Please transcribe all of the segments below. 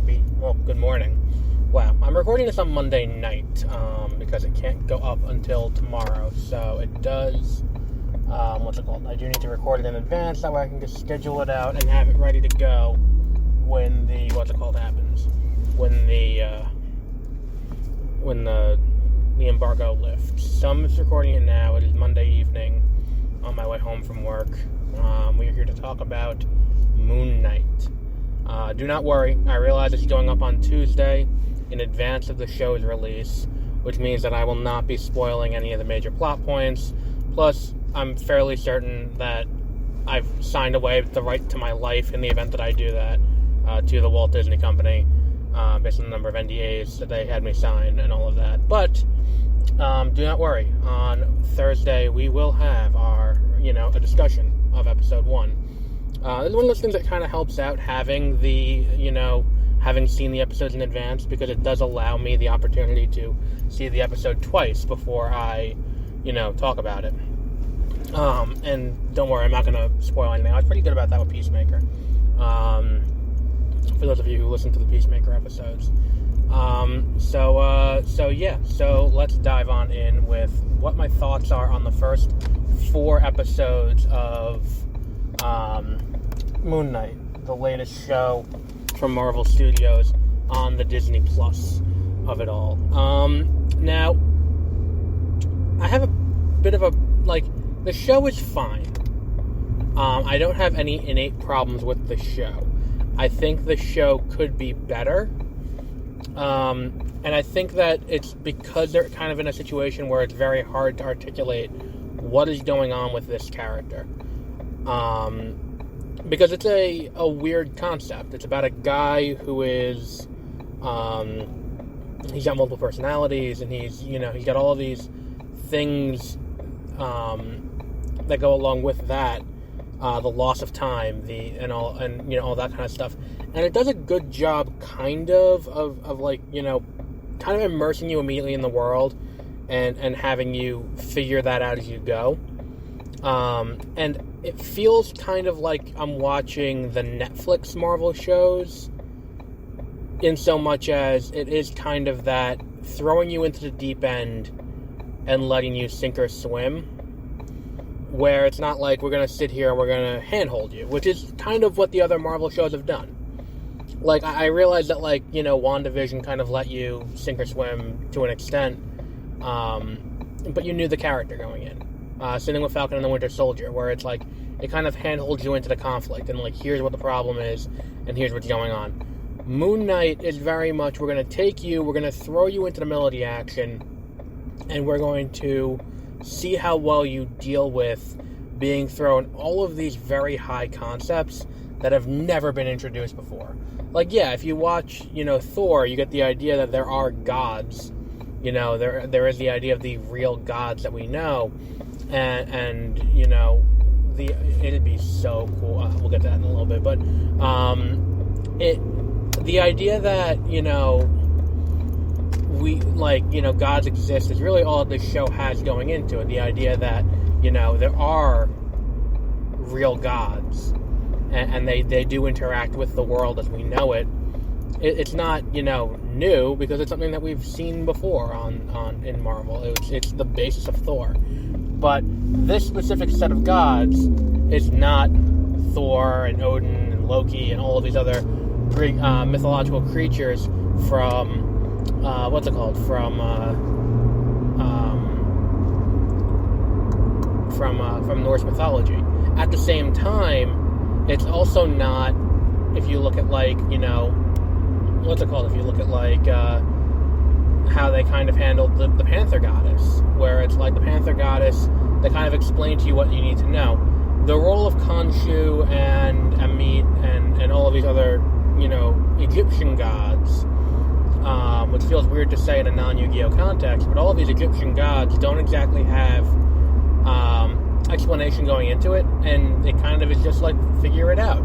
good morning. Wow, I'm recording this on Monday night, because it can't go up until tomorrow, so it does, I do need to record it in advance, that way I can just schedule it out and have it ready to go when happens. When the embargo lifts. So I'm just recording it now. It is Monday evening on my way home from work. We are here to talk about Moon Knight. Do not worry, I realize it's going up on Tuesday in advance of the show's release, which means that I will not be spoiling any of the major plot points. Plus, I'm fairly certain that I've signed away the right to my life in the event that I do that to the Walt Disney Company, based on the number of NDAs that they had me sign and all of that. But do not worry, on Thursday we will have a discussion of episode 1. It's one of those things that kind of helps out having having seen the episodes in advance, because it does allow me the opportunity to see the episode twice before I, talk about it. And don't worry, I'm not going to spoil anything. I was pretty good about that with Peacemaker. For those of you who listen to the Peacemaker episodes. So let's dive on in with what my thoughts are on the first 4 episodes of Moon Knight, the latest show from Marvel Studios on the Disney Plus of it all. Now, I have a bit of the show is fine. I don't have any innate problems with the show. I think the show could be better. And I think that it's because they're kind of in a situation where it's very hard to articulate what is going on with this character. Because it's a weird concept. It's about a guy who is, he's got multiple personalities, and he's got all of these things, that go along with that, the loss of time, all that kind of stuff. And it does a good job, kind of immersing you immediately in the world, and having you figure that out as you go. And it feels kind of like I'm watching the Netflix Marvel shows, in so much as it is kind of that throwing you into the deep end and letting you sink or swim, where it's not like we're going to sit here and we're going to handhold you, which is kind of what the other Marvel shows have done. I realize that, WandaVision kind of let you sink or swim to an extent, but you knew the character going in. Sitting with Falcon and the Winter Soldier, where it's like, it kind of handholds you into the conflict, and here's what the problem is, and here's what's going on. Moon Knight is very much, we're going to take you, we're going to throw you into the middle of the action, and we're going to see how well you deal with being thrown all of these very high concepts that have never been introduced before. If you watch, Thor, you get the idea that there are gods. There is the idea of the real gods that we know. And it'd be so cool. We'll get to that in a little bit. But the idea that, gods exist is really all this show has going into it. The idea that, there are real gods, and they do interact with the world as we know it. It's not, new, because it's something that we've seen before in Marvel. It's the basis of Thor. But this specific set of gods is not Thor and Odin and Loki and all of these other Greek mythological creatures from from Norse mythology. At the same time, it's also not, if you look at if you look at how they kind of handled the Panther Goddess, where it's like the Panther Goddess, they kind of explain to you what you need to know. The role of Khonshu and Amit and all of these other, Egyptian gods, which feels weird to say in a non-Yu-Gi-Oh context, but all of these Egyptian gods don't exactly have explanation going into it, and it kind of is just figure it out.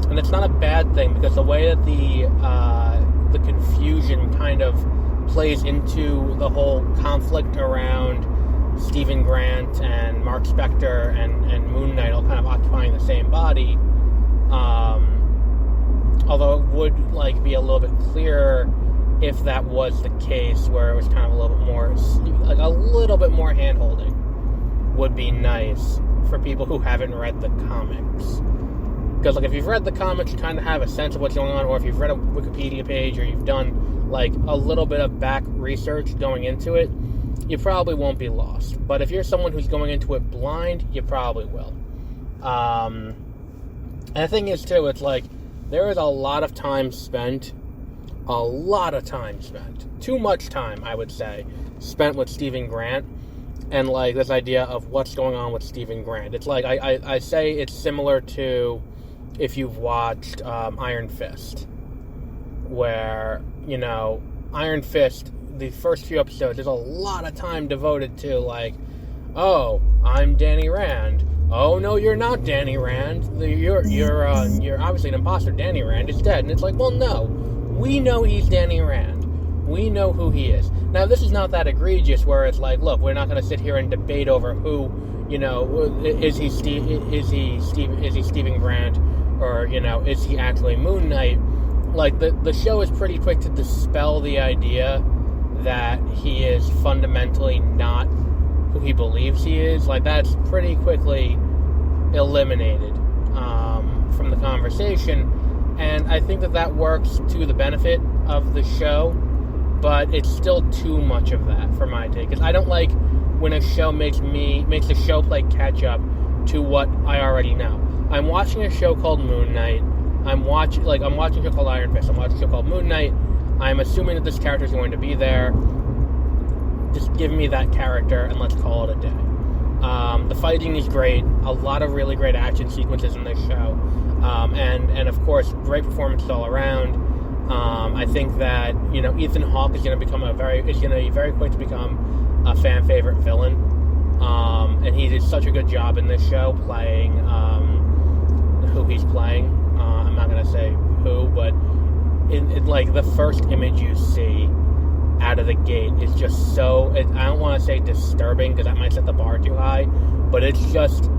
And it's not a bad thing, because the way that the confusion kind of plays into the whole conflict around Stephen Grant and Mark Spector and Moon Knight all kind of occupying the same body, Although it would like be a little bit clearer if that was the case, where it was kind of a little bit more, like a little bit more hand-holding would be nice for people who haven't read the comics. Because like if you've read the comics, you kind of have a sense of what's going on, or if you've read a Wikipedia page, or you've done like a little bit of back research going into it, you probably won't be lost. But if you're someone who's going into it blind, you probably will. And the thing is too, it's like there is a lot of time spent, too much time, I would say, spent with Stephen Grant, and like this idea of what's going on with Stephen Grant. It's like I say it's similar to if you've watched Iron Fist, where, you know, Iron Fist, the first few episodes, there's a lot of time devoted to like, oh, I'm Danny Rand. Oh no, you're not Danny Rand. You're obviously an imposter. Danny Rand is dead. And it's like, well, no, we know he's Danny Rand. We know who he is. Now, this is not that egregious where it's like, look, we're not going to sit here and debate over who, you know, is he Stephen Grant, or, you know, is he actually Moon Knight? Like, the show is pretty quick to dispel the idea that he is fundamentally not who he believes he is. Like, that's pretty quickly eliminated from the conversation, and I think that works to the benefit of the show, but it's still too much of that for my take, because I don't like when a show makes the show play catch up to what I already know. I'm watching a show called Moon Knight. I'm watching a show called Iron Fist. I'm watching a show called Moon Knight. I'm assuming that this character is going to be there. Just give me that character and let's call it a day. The fighting is great. A lot of really great action sequences in this show. And of course, great performances all around. I think that, you know, Ethan Hawke is going to be very quick to become a fan favorite villain. And he did such a good job in this show playing who he's playing. I'm not going to say who, but in like the first image you see out of the gate is just so, I don't want to say disturbing because that might set the bar too high, but it's just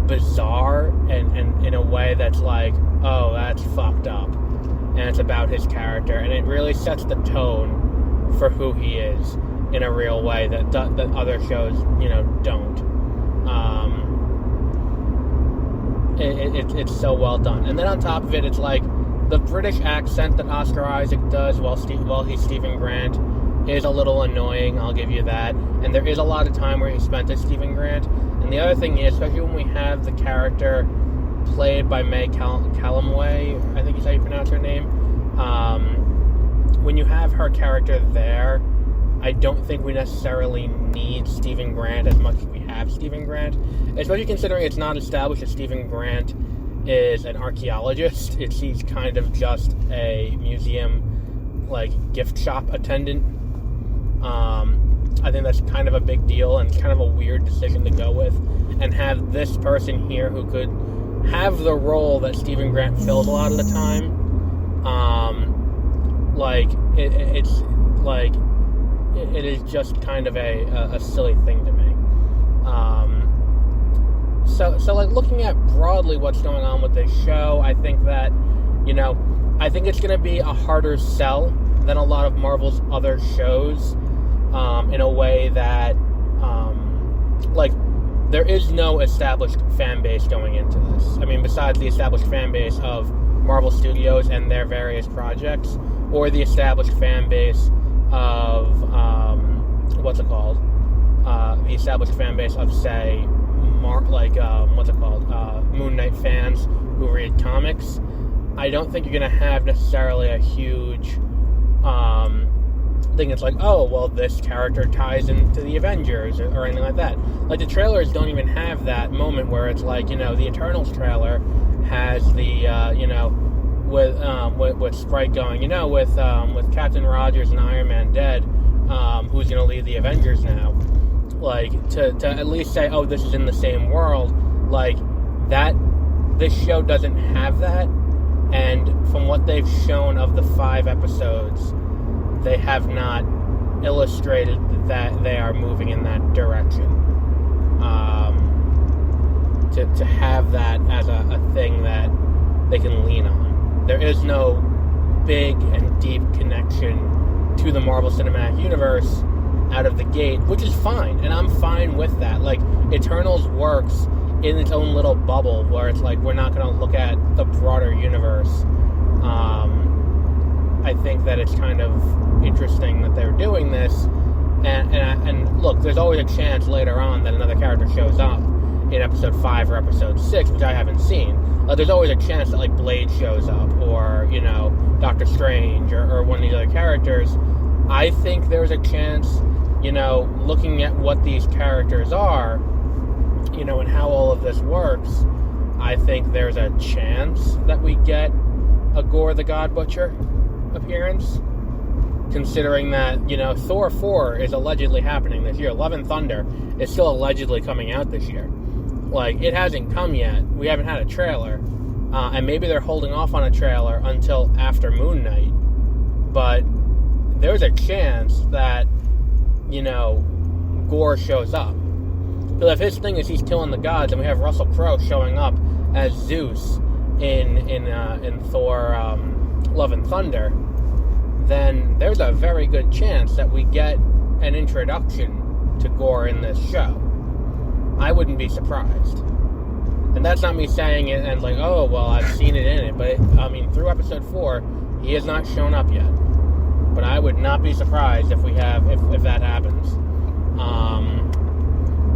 bizarre and in a way that's like, oh, that's fucked up. And it's about his character, and it really sets the tone for who he is in a real way that other shows, you know, don't. It's so well done. And then on top of it, it's like the British accent that Oscar Isaac does while he's Stephen Grant is a little annoying, I'll give you that. And there is a lot of time where he spent as Stephen Grant. And the other thing is, especially when we have the character played by May Callumway, I think is how you pronounce her name, when you have her character there, I don't think we necessarily need Stephen Grant as much as we have Stephen Grant, especially considering it's not established that Stephen Grant is an archaeologist. He's kind of just a museum, like, gift shop attendant. I think that's kind of a big deal and kind of a weird decision to go with, and have this person here who could have the role that Stephen Grant fills a lot of the time. It is just kind of a silly thing to me. So like looking at broadly what's going on with this show, I think that, you know, I think it's going to be a harder sell than a lot of Marvel's other shows, in a way that, like, there is no established fan base going into this. I mean, besides the established fan base of Marvel Studios and their various projects, or the established fan base of, the established fan base of, say, Moon Knight fans who read comics. I don't think you're going to have necessarily a huge thing that's like, oh, well, this character ties into the Avengers or anything like that. Like, the trailers don't even have that moment where it's like, you know, the Eternals trailer has the, with Sprite going, you know, with Captain Rogers and Iron Man dead, who's going to lead the Avengers now? Like, to at least say, oh, this is in the same world, like, that, this show doesn't have that, and from what they've shown of the 5 episodes, they have not illustrated that they are moving in that direction. To have that as a thing that they can lean on. there is no big and deep connection to the Marvel Cinematic Universe out of the gate, which is fine, and I'm fine with that. Like, Eternals works in its own little bubble, where it's like, we're not going to look at the broader universe. I think that it's kind of interesting that they're doing this, and look, there's always a chance later on that another character shows up in episode 5 or episode 6, which I haven't seen. There's always a chance that, like, Blade shows up, or, Doctor Strange, or one of these other characters. I think there's a chance, looking at what these characters are, and how all of this works, I think there's a chance that we get a Gorr the God Butcher appearance, considering that, Thor 4 is allegedly happening this year. Love and Thunder is still allegedly coming out this year. Like, it hasn't come yet. We haven't had a trailer. And maybe they're holding off on a trailer until after Moon Knight. But there's a chance that, Gorr shows up. Because if his thing is he's killing the gods, and we have Russell Crowe showing up as Zeus in Thor Love and Thunder, then there's a very good chance that we get an introduction to Gorr in this show. I wouldn't be surprised. And that's not me saying it and like, oh, well, I've seen it in it. But, through episode 4, he has not shown up yet. But I would not be surprised if that happens.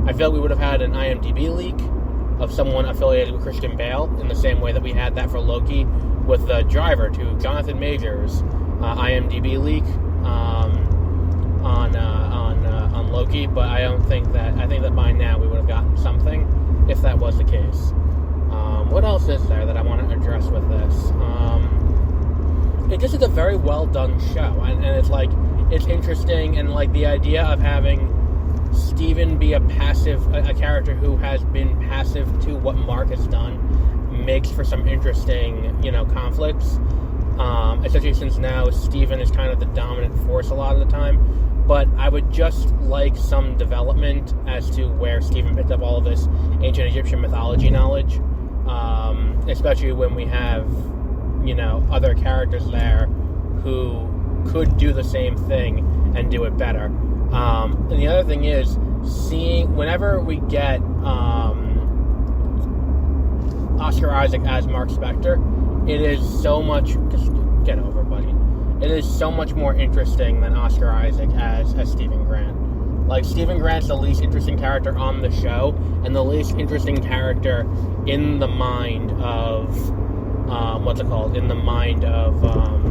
I feel like we would have had an IMDb leak of someone affiliated with Christian Bale, in the same way that we had that for Loki with the driver to Jonathan Majors IMDb leak on Loki. But I think that by now we would have gotten something if that was the case. What else is there that I want to address with this? It just is a very well done show, and it's like, it's interesting, and like the idea of having Steven be a character who has been passive to what Mark has done makes for some interesting, conflicts. Especially since now Steven is kind of the dominant force a lot of the time. But I would just like some development as to where Steven picked up all of this ancient Egyptian mythology knowledge. Especially when we have, other characters there who could do the same thing and do it better. And the other thing is, whenever we get Oscar Isaac as Mark Spector, it is so much, just get over, buddy. It is so much more interesting than Oscar Isaac as Stephen Grant. Like, Stephen Grant's the least interesting character on the show, and the least interesting character in the mind of, in the mind of, of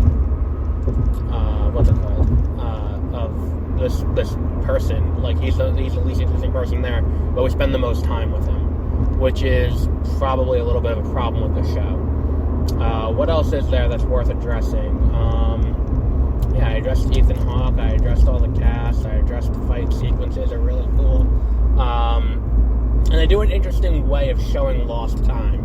this person. Like, he's the least interesting person there, but we spend the most time with him, which is probably a little bit of a problem with the show. What else is there that's worth addressing? I addressed Ethan Hawke, I addressed all the cast, I addressed the fight sequences are really cool. And they do an interesting way of showing lost time.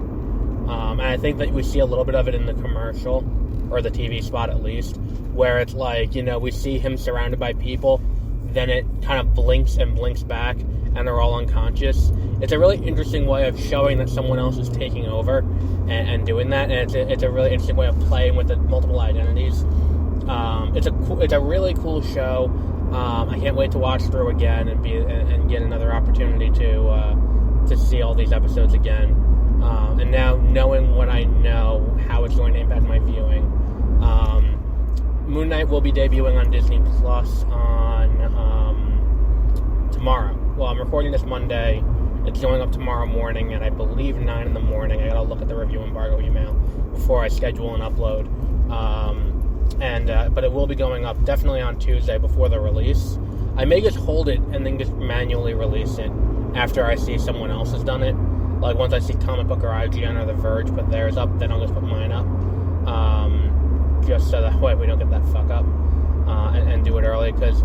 And I think that we see a little bit of it in the commercial, or the TV spot at least, where it's like, we see him surrounded by people, then it kind of blinks and blinks back, and they're all unconscious. It's a really interesting way of showing that someone else is taking over and doing that, and it's a really interesting way of playing with the multiple identities. It's a really cool show. I can't wait to watch through again and get another opportunity to see all these episodes again. And now, knowing what I know, how it's going to impact my viewing. Moon Knight will be debuting on Disney Plus on tomorrow. Well, I'm recording this Monday. It's going up tomorrow morning, and I believe 9 in the morning. I gotta look at the review embargo email before I schedule an upload. But it will be going up definitely on Tuesday before the release. I may just hold it and then just manually release it after I see someone else has done it. Like, once I see Comic Book or IGN or The Verge put theirs up, then I'll just put mine up. Just so that way we don't get that fuck up and do it early. Because,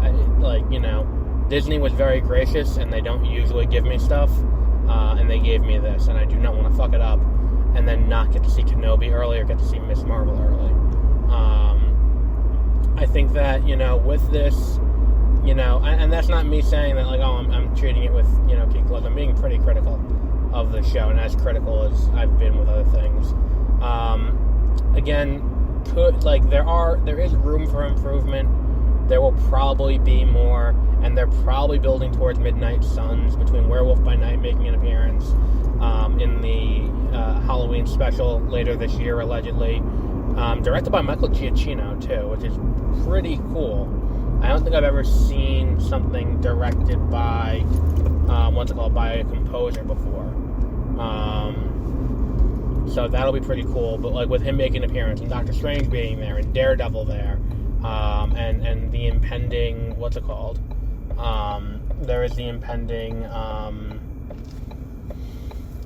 Disney was very gracious, and they don't usually give me stuff. And they gave me this, and I do not want to fuck it up and then not get to see Kenobi early or get to see Miss Marvel early. I think that, with this, and that's not me saying that, like, oh, I'm treating it with, kid gloves. I'm being pretty critical of the show, and as critical as I've been with other things. again, there is room for improvement. There will probably be more, and they're probably building towards Midnight Suns, between Werewolf by Night making an appearance in the Halloween special later this year, allegedly. Directed by Michael Giacchino, too, which is pretty cool. I don't think I've ever seen something directed by, by a composer before. So that'll be pretty cool. But like with him making an appearance, and Doctor Strange being there, and Daredevil there, and the impending, there is the impending,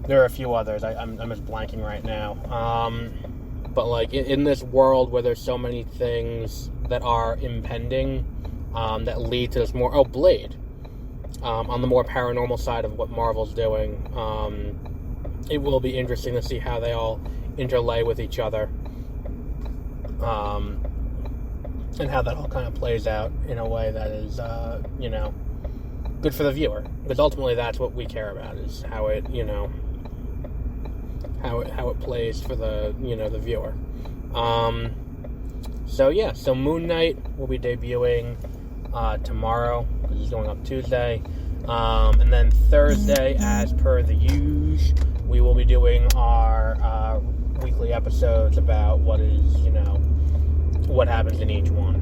there are a few others. I'm just blanking right now. But like in this world where there's so many things that are impending, that lead to this more, Blade, on the more paranormal side of what Marvel's doing. It will be interesting to see how they all interlay with each other, and how that all kind of plays out in a way that is, good for the viewer. Because ultimately, that's what we care about, is how it, how it plays for the, the viewer. So Moon Knight will be debuting tomorrow, because it's going up Tuesday. And then Thursday, as per the usual, we will be doing our weekly episodes about what is, what happens in each one.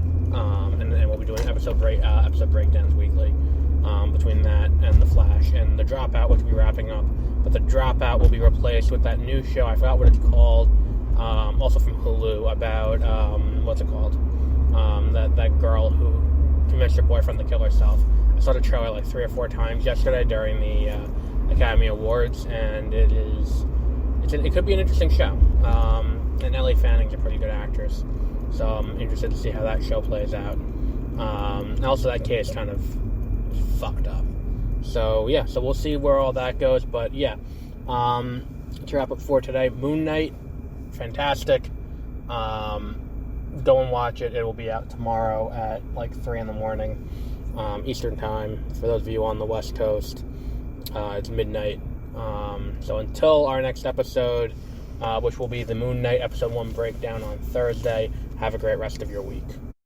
And then we'll be doing episode breakdowns weekly, between that and The Flash. And The Dropout, which will be wrapping up. But The Dropout will be replaced with that new show, I forgot what it's called, also from Hulu, about, that girl who convinced her boyfriend to kill herself. I saw the trailer like 3 or 4 times yesterday during the Academy Awards, and it could be an interesting show. And Ellie Fanning's a pretty good actress, so I'm interested to see how that show plays out. And also, that case kind of fucked up. So we'll see where all that goes. But to wrap up for today, Moon Knight, fantastic. Go and watch it. It will be out tomorrow at like 3 in the morning. Eastern time. For those of you on the West Coast, it's midnight. So until our next episode, which will be the Moon Knight Episode 1 breakdown on Thursday, have a great rest of your week.